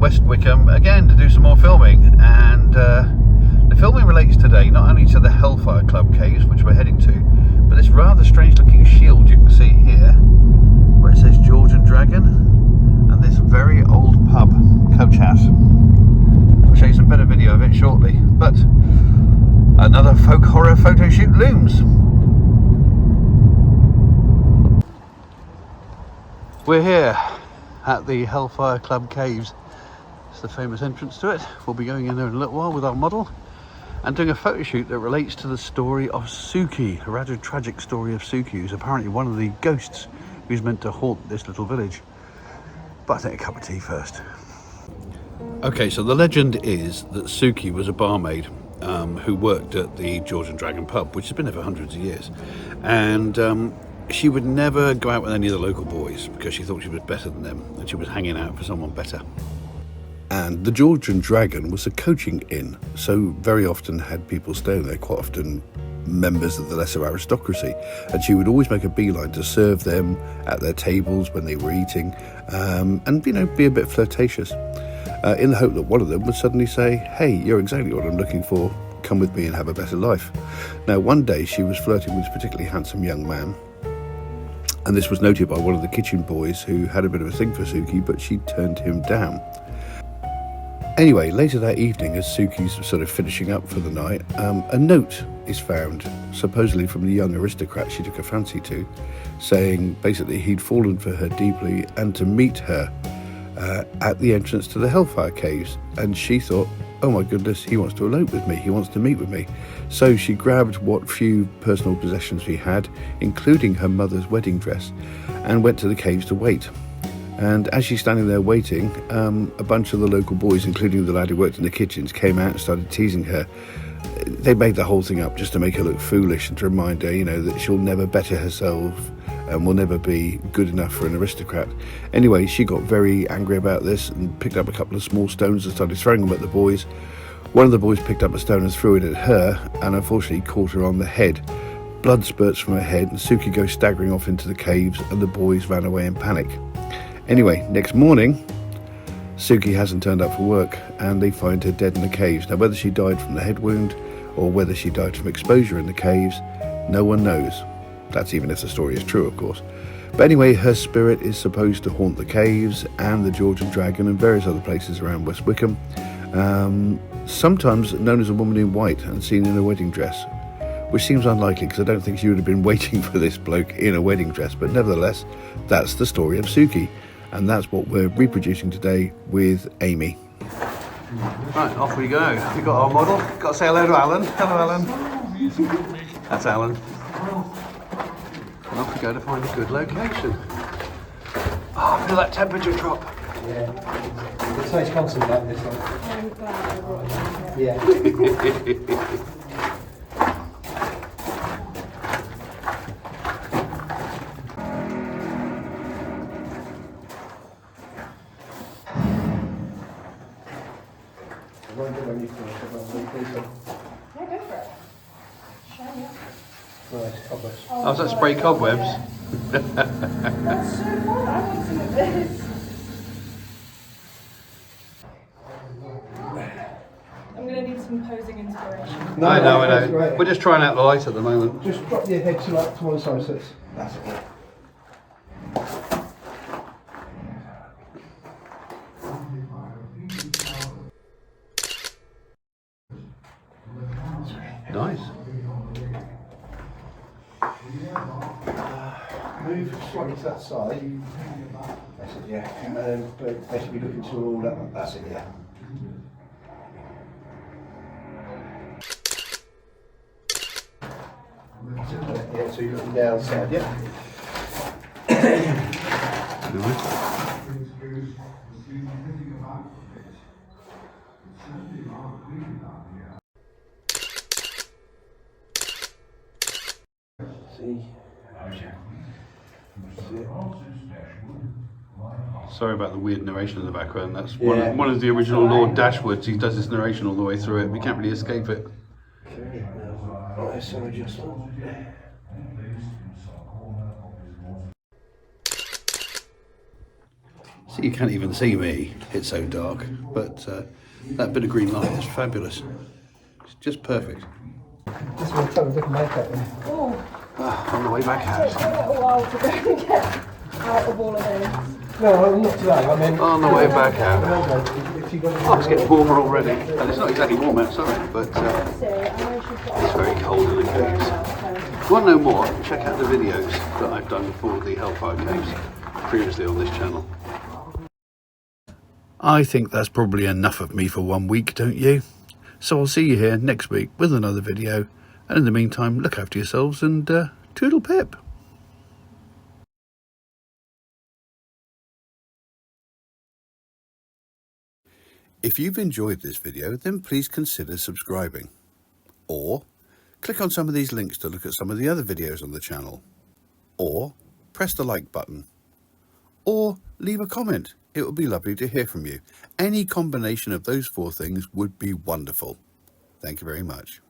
West Wickham again to do some more filming, and the filming relates today not only to the Hellfire Club caves, which we're heading to, but this rather strange looking shield you can see here where it says Georgian Dragon, and this very old pub, Coach House. I'll show you some better video of it shortly, but another folk horror photo shoot looms. We're here at the Hellfire Club caves. It's the famous entrance to it. We'll be going in there in a little while with our model and doing a photo shoot that relates to the story of Suki, a rather tragic story of Suki, who's apparently one of the ghosts who's meant to haunt this little village. But I think a cup of tea first. Okay, so the legend is that Suki was a barmaid who worked at the Georgian Dragon pub, which has been there for hundreds of years, and she would never go out with any of the local boys because she thought she was better than them and she was hanging out for someone better. And the Georgian Dragon was a coaching inn, so very often had people staying there, quite often members of the lesser aristocracy, and she would always make a beeline to serve them at their tables when they were eating, and be a bit flirtatious, in the hope that one of them would suddenly say, "Hey, you're exactly what I'm looking for, come with me and have a better life." Now one day she was flirting with this particularly handsome young man, and this was noted by one of the kitchen boys who had a bit of a thing for Suki, but she turned him down. Anyway, later that evening, as Suki's sort of finishing up for the night, a note is found, supposedly from the young aristocrat she took a fancy to, saying basically he'd fallen for her deeply and to meet her at the entrance to the Hellfire Caves. And she thought, oh my goodness, he wants to elope with me, he wants to meet with me. So she grabbed what few personal possessions she had, including her mother's wedding dress, and went to the caves to wait. And as she's standing there waiting, a bunch of the local boys, including the lad who worked in the kitchens, came out and started teasing her. They made the whole thing up just to make her look foolish and to remind her, that she'll never better herself and will never be good enough for an aristocrat. Anyway, she got very angry about this and picked up a couple of small stones and started throwing them at the boys. One of the boys picked up a stone and threw it at her, and unfortunately caught her on the head. Blood spurts from her head, and Suki goes staggering off into the caves, and the boys ran away in panic. Anyway, next morning, Suki hasn't turned up for work, and they find her dead in the caves. Now, whether she died from the head wound or whether she died from exposure in the caves, no one knows. That's even if the story is true, of course. But anyway, her spirit is supposed to haunt the caves and the Georgian Dragon and various other places around West Wickham, sometimes known as a woman in white and seen in a wedding dress, which seems unlikely because I don't think she would have been waiting for this bloke in a wedding dress. But nevertheless, that's the story of Suki, and that's what we're reproducing today with Amy. Right, off we go. We've got our model. Got to say hello to Alan. Hello, Alan. That's Alan. And off we go to find a good location. Oh, feel that temperature drop. Yeah. It's nice concentrate this one. I'm glad I brought it down. Yeah. Yeah, go for it. Shiny. Nice, cobwebs. Oh, is that spray cobwebs? That's so fun. I want some of this. I'm going to need some posing inspiration. I know. Right. We're just trying out the light at the moment. Just drop your head to one side, so that's it. Nice. Move slightly to that side. That's it, yeah. And then they should be looking to all that. That's it, yeah. Yeah, so you're looking down the side, yeah. See. Sorry about the weird narration in the background. That's one of the original Lord Dashwoods. He does this narration all the way through it. We can't really escape it. Right, so just So you can't even see me, it's so dark, but that bit of green light is fabulous. It's just perfect. This is a totally different makeup. Oh, On the way back it's out. a little while to go and get out of all of this. No, not today. I mean, On the way back out. if you got Oh, it's getting warmer already. And it's not exactly warm outside, but See, I know she's got it's very cold in the caves. If you want to know more, check out the videos that I've done for the Hellfire Caves previously on this channel. I think that's probably enough of me for 1 week, don't you? So I'll see you here next week with another video. And in the meantime, look after yourselves and Toodle-pip. If you've enjoyed this video, then please consider subscribing. Or click on some of these links to look at some of the other videos on the channel. Or press the like button. Or leave a comment. It would be lovely to hear from you. Any combination of those 4 things would be wonderful. Thank you very much.